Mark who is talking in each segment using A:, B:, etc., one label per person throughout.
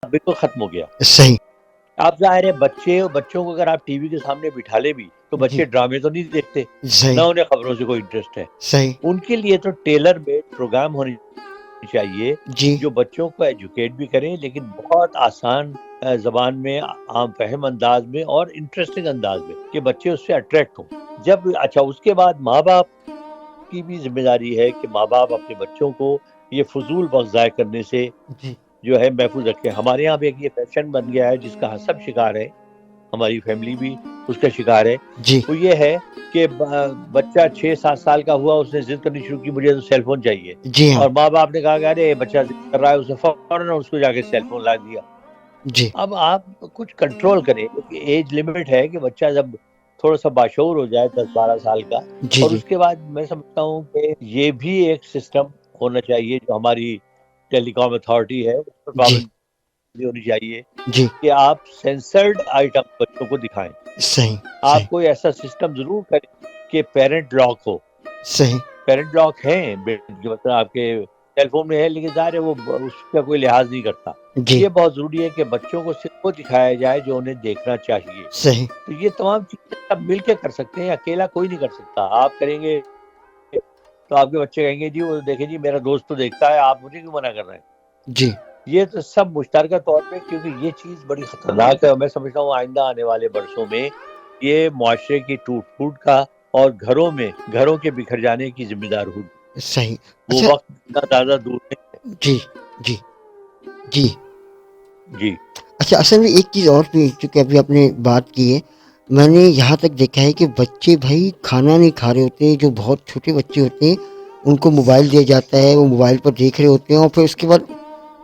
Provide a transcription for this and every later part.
A: बिल्कुल खत्म हो गया।
B: सही।
A: आप ज़ाहिर है बच्चों को अगर आप टीवी के सामने बिठा ले भी, तो
B: जी।
A: बच्चे ड्रामे तो नहीं देखते,
B: सही।
A: ना उन्हें खबरों से कोई इंटरेस्ट है।
B: सही।
A: उनके लिए तो टेलर मेड प्रोग्राम होने चाहिए,
B: जी।
A: जो बच्चों को एजुकेट भी करें, लेकिन बहुत आसान ज़बान में, आम फ़हम अंदाज़ में और इंटरेस्टिंग अंदाज़ में, कि बच्चे उससे अट्रैक्ट हों। जब अच्छा उसके बाद माँ-बाप की भी ज़िम्मेदारी है कि माँ-बाप अपने बच्चों को ये फ़ुज़ूल वक़्त ज़ाय करने से
B: जी।
A: जो है महफ़ूज़ रखें। हमारे यहाँ पे एक ये फ़ैशन बन गया है जिसका सब शिकार है, हमारी फ़ैमिली भी उसका शिकार है।
B: जी।
A: वो ये है कि बच्चा 6-7 साल का हुआ, उसने ज़िद करनी शुरू की, मुझे तो सेल फ़ोन चाहिए।
B: जी हाँ।
A: और माँ-बाप ने कहा कि अरे बच्चा ज़िद कर रहा है, उसे फ़ौरन उसको जाके सेल फ़ोन ला दिया।
B: जी।
A: अब आप कुछ कंट्रोल करें, एज लिमिट है कि बच्चा जब थोड़ा-सा बाशऊर हो जाए 10-12 साल का,
B: जी।
A: और
B: जी।
A: उसके बाद मैं समझता हूँ कि ये भी एक सिस्टम होना चाहिए, जो हमारी टेलीकॉम अथॉरिटी है, उस पर
B: जी।
A: पाबंदी होनी चाहिए
B: जी।
A: कि आप सेंसर्ड आइटम बच्चों को दिखाएँ।
B: सही।
A: आप
B: सही।
A: कोई ऐसा सिस्टम ज़रूर करें कि पेरेंट लॉक हो।
B: सही।
A: पेरेंट लॉक हैं, मतलब आपके सेल फ़ोन में है, लेकिन ज़ाहिर है वो उसका कोई लिहाज़ नहीं करता।
B: जी।
A: ये बहुत ज़रूरी है कि बच्चों को सिर्फ़ वो दिखाया जाए जो उन्हें देखना चाहिए।
B: सही।
A: तो ये तमाम चीज़ें सब मिल के कर सकते हैं, अकेला कोई नहीं कर सकता। आप करेंगे तो आपके बच्चे कहेंगे जी वो देखें जी मेरा दोस्त तो देखता है, आप मुझे क्यों मना कर रहे हैं?
B: जी।
A: ये तो सब मुश्तरका तौर पे, क्योंकि ये चीज़ बड़ी खतरनाक है, और मैं समझता हूँ आइंदा आने वाले बरसों में ये मुआशरे की टूट-फूट का और घरों के बिखर जाने की ज़िम्मेदार होगी।
B: सही।
A: वो
B: अच्छा।
A: वक़्त इतना ज़्यादा दूर नहीं है।
B: जी। जी। जी।
A: जी।
B: अच्छा, असल में एक चीज़ और भी चूँकि अभी आपने बात की है, मैंने यहाँ तक देखा है कि बच्चे भाई खाना नहीं खा रहे होते, जो बहुत छोटे बच्चे होते हैं, उनको मोबाइल दिया जाता है, वो मोबाइल पर देख रहे होते हैं और फिर उसके बाद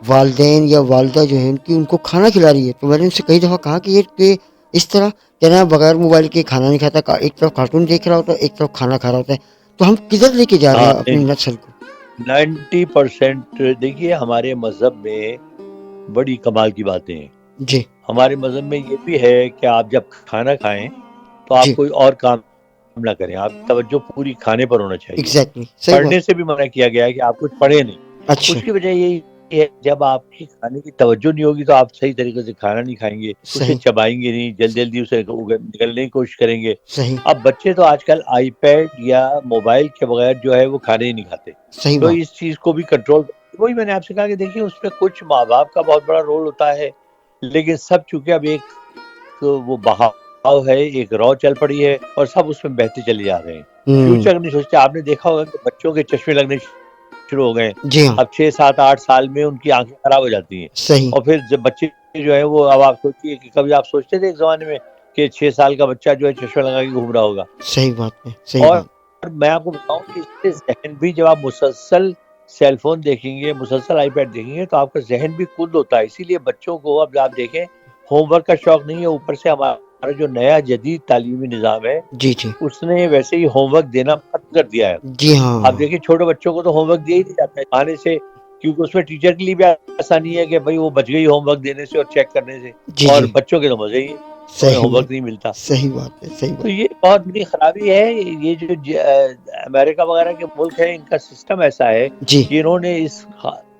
B: वालिदैन या वालिदा जो है उनकी उनको खाना खिला रही है। तो मैंने उनसे कई दफ़ा कहा कि ये कि इस तरह कहना बगैर मोबाइल के खाना नहीं खाता, एक तरफ कार्टून देख रहा होता है, एक तरफ खाना खा रहा होता है। तो हम किधर लेके जा रहे
A: हाँ,
B: हैं अपनी
A: नहीं,
B: नस्ल को?
A: 90% देखिए हमारे मज़हब में बड़ी कमाल की बातें हैं।
B: जी।
A: हमारे मज़हब में ये भी है कि आप जब खाना खाएँ, तो आप
B: जी।
A: कोई और काम ना करें, आप तवज्जो पूरी खाने पर होना चाहिए।
B: एग्ज़ैक्टली, सही बात।
A: पढ़ने से भी मना किया गया है कि आप कुछ पढ़ें नहीं।
B: अच्छा।
A: उसकी वजह यही है, जब आपकी खाने की तवज्जो नहीं होगी, तो आप सही तरीके से खाना नहीं खाएँगे, उसे
B: सही।
A: चबाएँगे नहीं, जल्दी-जल्दी उसे निगलने की कोशिश करेंगे।
B: सही।
A: अब बच्चे तो आजकल आईपैड या मोबाइल के बगैर जो है वो खाने ही नहीं खाते।
B: सही
A: तो
B: बात।
A: इस चीज़ को भी कंट्रोल, वही मैंने आपसे कहा कि देखिए उसमें कुछ माँ-बाप का बहुत बड़ा रोल होता है, लेकिन सब चूँकि अब एक वो बहाव है, एक रॉ चल पड़ी है, और सब उसमें बहते चले जा रहे हैं।
B: हुँ।
A: फ्यूचर नहीं सोचते। आपने देखा होगा कि बच्चों के चश्मे लगने शुरू हो गए हैं।
B: जी हाँ।
A: अब 6, 7, 8 साल में उनकी आँखें खराब हो जाती हैं,
B: सही।
A: और फिर जब बच्चे जो है वो, अब आप सोचिए कि कभी आप सोचते थे एक ज़माने में कि 6 साल का बच्चा जो है चश्मा लगा के घूम रहा होगा?
B: सही बात है, सही
A: और
B: बात।
A: मैं आपको बताऊँ कि इससे ज़हन भी, जब आप मुसलसल सेल फ़ोन देखेंगे, मुसलसल आईपैड देखेंगे, तो आपका ज़हन भी कुंद होता है। इसीलिए बच्चों को अब आप देखें, होमवर्क का शौक नहीं है, ऊपर से हमारा जो नया जदीद तालीमी निज़ाम है,
B: जी, जी।
A: उसने वैसे ही होमवर्क देना खत्म कर दिया है।
B: जी
A: आप
B: हाँ।
A: देखिए छोटे बच्चों को तो होमवर्क दिया ही नहीं जाता है बहाने से, क्योंकि उसमें टीचर के लिए भी आसानी है कि भई वो बच गई होमवर्क देने से और चेक करने से,
B: जी,
A: और
B: जी।
A: बच्चों के तो मज़े ही हैं, उन्हें
B: सही
A: होमवर्क
B: बात।
A: नहीं मिलता।
B: सही बात है, सही
A: तो
B: बात।
A: ये बहुत बड़ी खराबी है। ये जो अमेरिका वगैरह के मुल्क हैं, इनका सिस्टम ऐसा है
B: जी।
A: कि इन्होंने इस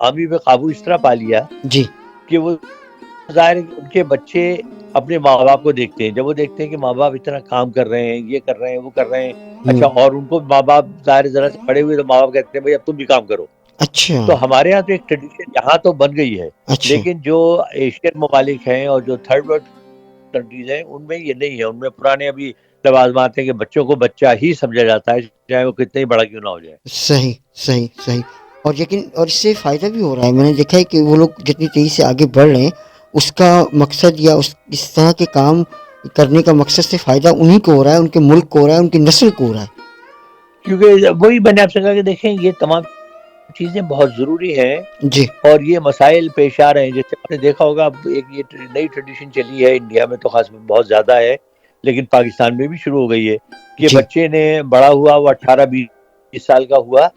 A: आमी पे काबू इस तरह पा लिया
B: जी।
A: कि वो, ज़ाहिर है कि उनके बच्चे अपने माँ-बाप को देखते हैं। जब वो देखते हैं कि माँ-बाप इतना काम कर रहे हैं, ये कर रहे हैं, वो कर रहे हैं, अच्छा,
B: हुँ।
A: और उनको माँ-बाप ज़ाहिर है ज़रा से बड़े हुए, तो माँ-बाप कहते हैं भई अब तुम भी काम करो।
B: अच्छा।
A: तो हमारे यहाँ तो एक ट्रेडिशन यहाँ तो बन गई है,
B: अच्छा।
A: लेकिन जो एशियन ममालिक हैं और जो थर्ड वर्ल्ड कंट्रीज़ हैं, उनमें ये नहीं है। उनमें पुराने अभी लवाज़मात हैं कि बच्चों को बच्चा ही समझा जाता है, चाहे वो कितना ही बड़ा क्यों ना हो जाए।
B: सही, सही, सही। और लेकिन और इससे फ़ायदा भी हो रहा है। मैंने देखा है कि वो लोग जितनी तेज़ी से आगे बढ़ रहे हैं, उसका मकसद या उस इस तरह के काम करने का मकसद से फ़ायदा उन्हीं को हो रहा है, उनके मुल्क को हो रहा है, उनकी नस्ल को हो रहा है।
A: क्योंकि वही मैंने आपसे कहा कि देखें, ये तमाम चीज़ें बहुत ज़रूरी हैं,
B: जी।
A: और ये मसाइल पेश आ रहे हैं। जैसे आपने देखा होगा, अब एक ये नई ट्रेडिशन चली है इंडिया में, तो ख़ास में बहुत ज़्यादा है, लेकिन पाकिस्तान में भी शुरू हो गई है कि
B: जी।
A: बच्चे ने बड़ा हुआ, वो 18-20 साल का हुआ,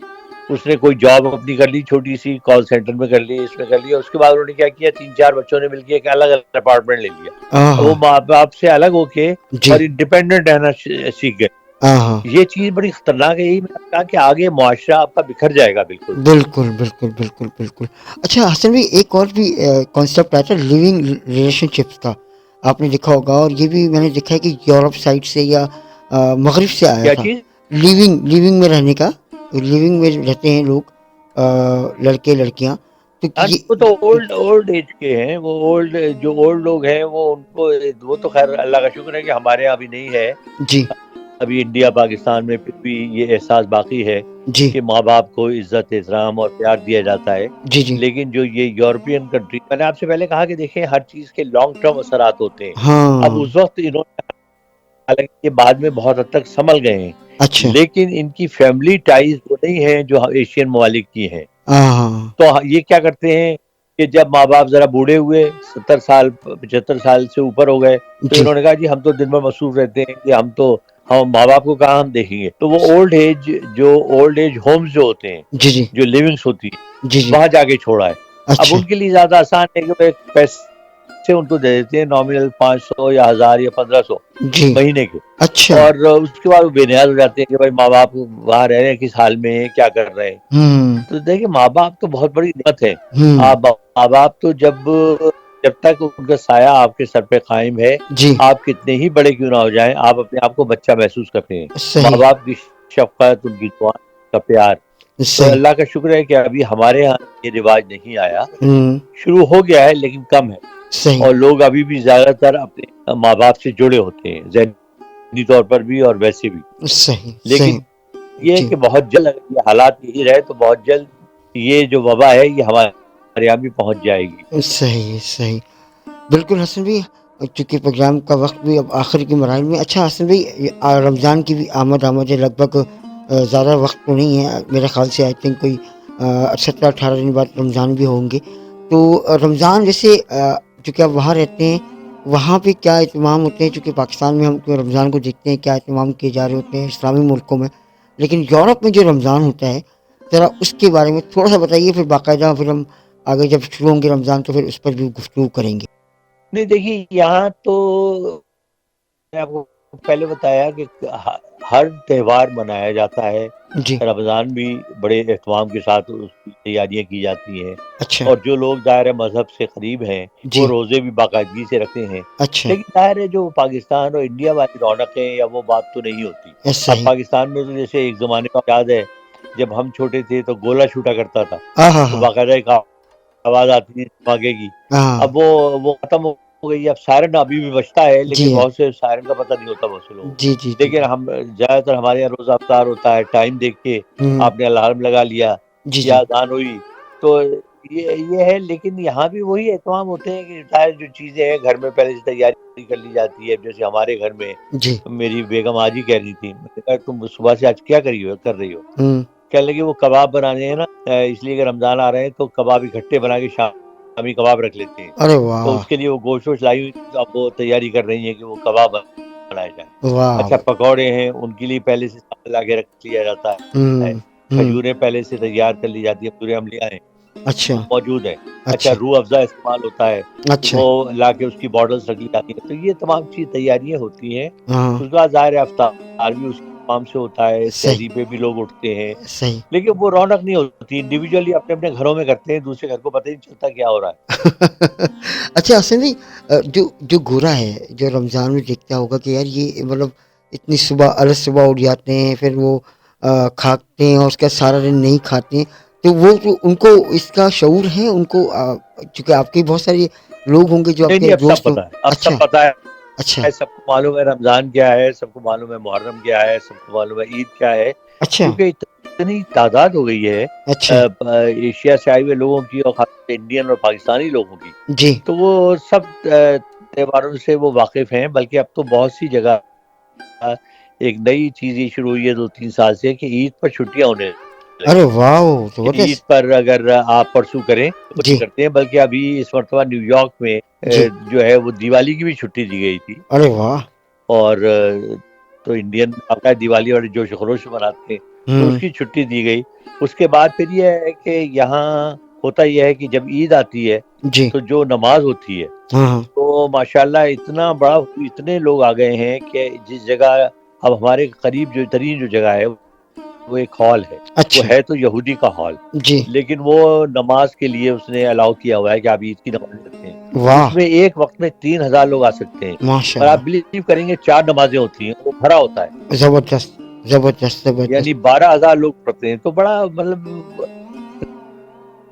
A: उसने कोई जॉब अपनी कर ली, छोटी-सी कॉल सेंटर में कर ली, इसमें कर लिया। उसके बाद उन्होंने क्या किया, 3-4 बच्चों ने मिलके एक अलग-अलग अपार्टमेंट ले लिया। अब वो
B: आहा!
A: माँ-बाप से अलग होके
B: जी।
A: और इंडिपेंडेंट रहना सीख गए।
B: हाँ, हाँ।
A: ये चीज़ बड़ी खतरनाक है, यही मैंने कहा कि आगे मुआशरा आपका बिखर जाएगा बिल्कुल।
B: बिल्कुल, बिल्कुल, बिल्कुल, बिल्कुल। अच्छा हसन भाई एक और भी कॉन्सेप्ट आया था लिविंग रिलेशनशिप्स का, आपने देखा होगा और ये भी मैंने देखा है कि यूरोप साइड से या मग़रिब से आया
A: क्या
B: था।
A: चीज़?
B: लिविंग लिविंग में रहने का, लिविंग में रहते हैं लोग लड़के-लड़कियाँ, तो
A: हाँ,
B: ये
A: वो तो ओल्ड ओल्ड एज के हैं, वो जो ओल्ड लोग हैं वो तो खैर अल्लाह का शुक्र है कि हमारे यहाँ अभी नहीं है।
B: जी,
A: अभी इंडिया पाकिस्तान में फिर भी ये एहसास बाकी है
B: जी,
A: कि माँ बाप को इज्जत एहतराम और प्यार दिया जाता है।
B: जी, जी।
A: लेकिन जो ये यूरोपियन कंट्री, मैंने आपसे पहले कहा कि देखें हर चीज़ के लॉन्ग टर्म असरात होते हैं। अब
B: हाँ,
A: उस वक्त इन्होंने, हालांकि ये बाद में बहुत हद तक संभल गए हैं,
B: अच्छा।
A: लेकिन इनकी फैमिली टाइज वो नहीं है जो एशियन ममालिक की हैं।
B: हाँ, हाँ,
A: तो ये क्या करते हैं कि जब माँ बाप जरा बूढ़े हुए, 70 साल 75 साल से ऊपर हो गए, तो
B: जी,
A: इन्होंने कहा जी हम तो दिन भर मसरूफ रहते हैं कि हम माँ बाप को कहाँ हम देखेंगे। तो वो ओल्ड एज होम्स जो होते हैं,
B: जी, जी,
A: जो लिविंग्स होती है,
B: जी, जी,
A: वहां जाके छोड़ा है। अब
B: अच्छा,
A: उनके लिए ज्यादा आसान है कि वो एक पैसे उनको दे देते हैं, नॉमिनल 500 या 1000 या 1500
B: जी,
A: महीने के,
B: अच्छा,
A: और उसके बाद वो बेनियाज हो जाते हैं कि भाई माँ बाप वहां रह रहे हैं, किस हाल में है, क्या कर रहे हैं।
B: हुँ,
A: तो देखिए माँ बाप तो बहुत बड़ी नेमत है।
B: हुँ,
A: आप माँ बाप तो जब तक उनका साया आपके सर पे कायम है,
B: जी,
A: आप कितने ही बड़े क्यों ना हो जाएं, आप अपने आप को बच्चा महसूस करते हैं। माँ
B: सही,
A: बाप की शफकत, उनकी दुआ का प्यार। तो
B: सही,
A: अल्लाह का शुक्र है कि अभी हमारे यहाँ ये रिवाज नहीं आया,
B: हुँ,
A: शुरू हो गया है लेकिन कम है।
B: सही,
A: और लोग अभी भी ज्यादातर अपने माँ बाप से जुड़े होते हैं, ज़हनी तौर पर भी और वैसे भी।
B: सही, सही,
A: लेकिन ये है
B: जी,
A: कि बहुत जल्द अगर ये हालात यही रहे तो बहुत जल्द ये जो वबा है ये हमारे यहाँ भी पहुंच जाएगी।
B: सही, सही। बिल्कुल हसन भाई, चूँकि प्रोग्राम का वक़्त भी अब आखिर के मराहिल में। अच्छा हसन भाई रमज़ान की भी आमद है लगभग, ज़्यादा वक़्त तो नहीं है मेरे ख़्याल से, आई थिंक कोई 17-18 दिन बाद रमज़ान भी होंगे। तो रमज़ान जैसे चूँकि आप वहाँ रहते हैं, वहाँ पे क्या इत्मीनान होते हैं? चूँकि पाकिस्तान में हम तो रमज़ान को देखते हैं क्या इत्मीनान किए जा रहे होते हैं इस्लामी मुल्कों में। लेकिन यूरोप में जो रमज़ान होता है, ज़रा उसके बारे में थोड़ा-सा बताइए, फिर बाकायदा फिर हम आगे जब शुरू होंगे रमज़ान तो फिर उस पर भी गुफ्तगू करेंगे।
A: नहीं देखिए यहाँ तो मैंने आपको पहले बताया कि हर त्योहार मनाया जाता है।
B: जी,
A: रमज़ान भी बड़े एहतमाम के साथ उसकी तैयारियां की जाती हैं,
B: अच्छा,
A: और जो लोग दायरा मज़हब से करीब हैं वो
B: जी,
A: रोज़े भी बाकायदगी से रखते हैं।
B: अच्छा,
A: लेकिन ज़ाहिर है जो पाकिस्तान और इंडिया वाली रौनक है या वो बात तो नहीं होती।
B: ऐसा
A: अब
B: ही।
A: पाकिस्तान में तो जैसे एक ज़माने का याद है, जब हम छोटे थे तो गोला छूटा करता था, तो
B: आहाहा!
A: बाकायदा एक आवाज़ आती थी धमाके की।
B: हाँ,
A: अब वो खत्म हो गई है, अब सायरन अभी भी बजता है
B: जी
A: लेकिन
B: हाँ।
A: बहुत से सायरन का पता नहीं होता बहुत से लोगों को।
B: जी, जी, जी,
A: लेकिन
B: जी।
A: हम ज़्यादातर हमारे यहाँ रोज़ा अफ्तार होता है, टाइम देख के
B: हुँ,
A: आपने अलार्म लगा लिया
B: जी,
A: या
B: जी,
A: अज़ान हुई, तो ये है। लेकिन यहाँ भी वही एहतमाम होते हैं कि शायद जो चीज़ें हैं घर में पहले से तैयारी कर ली जाती है। जैसे हमारे घर में
B: जी,
A: मेरी बेगम आज ही कह रही थी, मैंने कहा तुम सुबह से आज क्या कर रही हो?
B: हुँ,
A: कहने लगी वो कबाब बनाने हैं ना, इसलिए कि रमज़ान आ रहे हैं तो कबाब इकट्ठे बना के शामी कबाब रख लेते हैं।
B: अरे
A: तो
B: वाह!
A: उसके लिए वो गोश्त-वोश्त लाई हुई थी, तो अब वो तैयारी कर रही हैं कि वो कबाब बनाए जाएँ।
B: वाह!
A: अच्छा पकौड़े हैं, उनके लिए पहले से सामान ला के रख लिया जाता है।
B: हुँ, हुँ,
A: खजूरें पहले से तैयार कर ली जाती है, पूरे अमलिया हैं,
B: अच्छा,
A: वो मौजूद है। अच्छा
B: अच्छा,
A: रूह अफ़ज़ा इस्तेमाल होता है,
B: अच्छा,
A: वो लाके उसकी बॉटल्स रख ली जाती हैं। तो ये तमाम चीज़ तैयारियाँ होती हैं।
B: हाँ,
A: उसके बाद ज़ाहिर है इफ्तार भी उसी काम से होता है,
B: सही,
A: सहरी पे भी लोग उठते हैं।
B: सही।
A: लेकिन वो रौनक नहीं होती, इंडिविजुअली अपने-अपने घरों में करते हैं, दूसरे घर को पता ही नहीं चलता क्या हो रहा है।
B: अच्छा हसन भाई, जो जो गोरा है, जो रमज़ान में देखता होगा कि यार ये मतलब इतनी सुबह अलग सुबह उठ जाते हैं, फिर वो खाते हैं और उसके बाद सारा दिन नहीं खाते हैं, तो वो जो उनको इसका शऊर है, उनको चूँकि आपके बहुत सारे लोग होंगे जो
A: नहीं,
B: आपके
A: नहीं, अब सब
B: दोस्त हों।
A: पता है, अब सब
B: अच्छा,
A: पता
B: अच्छा,
A: है, सबको मालूम है रमज़ान क्या है, सबको मालूम है मुहर्रम क्या है, सबको मालूम है ईद क्या है।
B: अच्छा,
A: क्योंकि इतनी तादाद हो गई है
B: अच्छा,
A: एशिया से आए हुए लोगों की और खासकर इंडियन और पाकिस्तानी लोगों की,
B: जी,
A: तो वो सब त्योहारों से वो वाकिफ़ हैं। बल्कि अब तो बहुत सी जगह एक नई चीज़ ये शुरू हुई है 2-3 साल से कि ईद पर छुट्टियाँ होने
B: अरे
A: लगी हैं।
B: वाओ!
A: कि ईद
B: ज़बरदस्त।
A: पर अगर आप परसू करें तो
B: जी,
A: करते हैं, बल्कि अभी इस मर्तबा न्यूयॉर्क में
B: जी,
A: जो है वो दिवाली की भी छुट्टी दी गई थी।
B: अरे वाह!
A: और तो इंडियन आपका दिवाली और जोश खरोश से मनाते हैं, तो
B: हुँ,
A: उसकी छुट्टी दी गई। उसके बाद फिर ये है कि यहाँ होता ये है कि जब ईद आती है,
B: जी,
A: तो जो नमाज़ होती है,
B: हाँ, हाँ,
A: तो माशाल्लाह इतना बड़ा इतने लोग आ गए हैं कि जिस जगह अब हमारे करीब जो तरीन जो जगह है वो एक हॉल है, वो
B: अच्छा
A: है तो यहूदी का हॉल,
B: जी
A: लेकिन वो नमाज के लिए उसने अलाउ किया हुआ है कि आप ईद की नमाज रखते हैं।
B: वाह
A: उसमें एक वक्त में 3000 लोग आ सकते हैं, और आप
B: माशाल्लाह
A: बिलीव करेंगे 4 नमाजें होती हैं, वो भरा होता है,
B: जबरदस्त जबरदस्त
A: यानी
B: जबरदस्त
A: 12,000 लोग पढ़ते हैं, तो बड़ा मतलब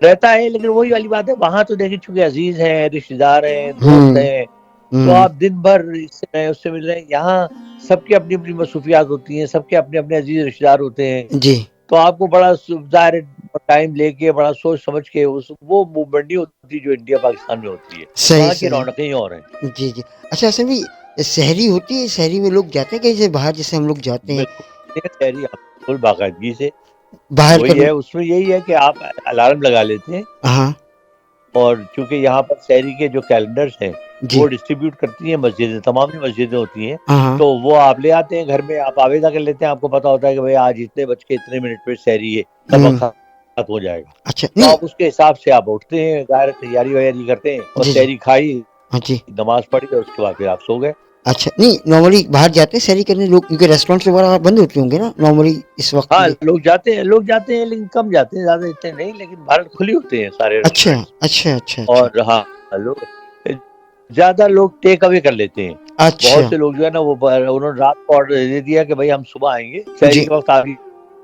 A: रहता है। लेकिन वही वाली बात है, वहां तो देखिए चूंकि अजीज हैं, रिश्तेदार हैं, दोस्त
B: हम्म
A: हैं, तो
B: हम्म
A: आप दिन भर इससे नए उससे मिल रहे हैं। यहाँ सबकी अपनी अपनी मसरूफियात होती हैं, सबके अपने अपने अजीज रिश्तेदार होते हैं,
B: जी
A: तो आपको बड़ा ज़ाहिर है टाइम लेके बड़ा सोच समझ के उस वो मूवमेंट नहीं होती जो इंडिया पाकिस्तान में होती है।
B: सही
A: वहाँ की
B: सही
A: रौनकें ही और हैं।
B: जी जी अच्छा असलम भी शहरी होती है शहरी में लोग जाते हैं कहीं से बाहर जैसे हम लोग जाते हैं
A: बिल्कुल ये तैयारी आप बिल्कुल बाकायदगी से,
B: बाहर
A: वही
B: कर
A: है, उसमें यही है कि आप अलार्म लगा लेते हैं,
B: हाँ
A: और चूंकि यहाँ पर शहरी के जो कैलेंडर्स हैं
B: जी
A: वो डिस्ट्रीब्यूट करती हैं मस्जिदें, तमाम ही मस्जिदें होती हैं,
B: हाँ हाँ
A: तो वो आप ले आते हैं घर में, आप आवेदन कर लेते हैं, आपको पता होता है कि भाई आज इतने बज के इतने मिनट पे शहरी है, तब
B: हम्म
A: वक्त हो जाएगा,
B: अच्छा
A: तो
B: नहीं
A: आप उसके हिसाब से आप उठते हैं, ज़ाहिर है तैयारी वैयारी करते हैं, और
B: जी जी
A: शहरी खाई,
B: हाँ जी
A: नमाज पढ़ी, और उसके बाद फिर आप सो गए।
B: अच्छा नहीं नॉर्मली बाहर जाते हैं शहरी करने लोग क्योंकि रेस्टोरेंट वगैरह बंद होते होंगे ना नॉर्मली इस वक्त
A: हाँ,
B: ये
A: लोग जाते हैं लेकिन कम जाते हैं, ज्यादा इतने नहीं, लेकिन भारत खुली होते हैं सारे
B: अच्छा
A: रेस्टोरेंट्स।
B: अच्छा अच्छा अच्छा
A: और हाँ, लोग ज्यादा लोग टेक अवे कर लेते हैं। बहुत
B: अच्छा
A: से लोग जो है ना वो उन्होंने रात को ऑर्डर दे दिया कि भाई हम सुबह आएंगे, शहरी
B: जी
A: के वक्त आप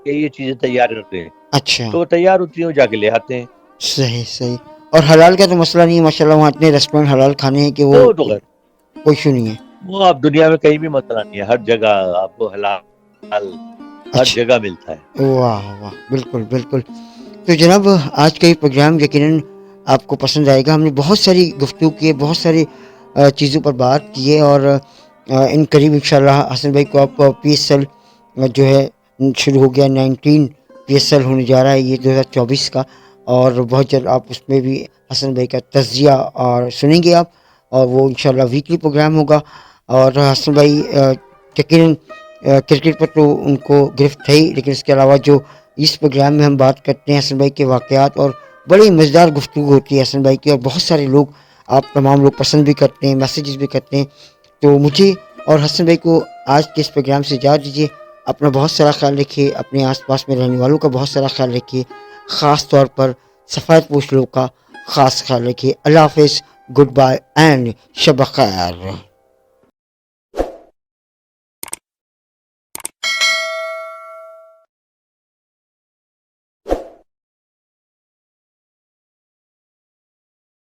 A: ये चीजें तैयार रखते हैं,
B: अच्छा
A: तो वो तैयार होती हैं, वो जाके ले आते हैं।
B: सही सही और हलाल का तो मसला नहीं है माशाल्लाह वहाँ इतने रेस्टोरेंट हलाल खाने हैं कि वो
A: वो तो खैर,
B: कोई इशू नहीं है
A: वो आप दुनिया में कहीं भी मसला नहीं है, हर जगह आपको हलाल हर
B: अच्छा
A: जगह मिलता है।
B: वाह वाह बिल्कुल बिल्कुल तो जनाब आज का ये प्रोग्राम यकीनन आपको पसंद आएगा हमने बहुत सारी गुफ्तगू की है बहुत सारी चीज़ों पर बात की है और इन करीब इंशाल्लाह हसन भाई को आपको PSL जो है शुरू हो गया 19 PSL होने जा रहा है ये 2024 का और बहुत जल्द आप उसमें भी हसन भाई का तज़किया और सुनेंगे आप और वो इंशाल्लाह वीकली प्रोग्राम होगा और हसन भाई यकीनन क्रिकेट पर तो उनको गिरफ्त है ही लेकिन इसके अलावा जो इस प्रोग्राम में हम बात करते हैं हसन भाई के वाक़यात और बड़ी मज़ेदार गुफ्तगू होती है हसन भाई की और बहुत सारे लोग आप तमाम लोग पसंद भी करते हैं मैसेजेस भी करते हैं तो मुझे और हसन भाई को आज के इस प्रोग्राम से इजाज़त दीजिए अपना बहुत सारा ख्याल रखिए अपने आसपास में रहने वालों का बहुत सारा ख्याल रखिए ख़ास तौर पर सफ़ेद पोश लोगों का ख़ास ख्याल रखिए अल्लाह हाफ़िज़ गुड बाय एंड शब खैर।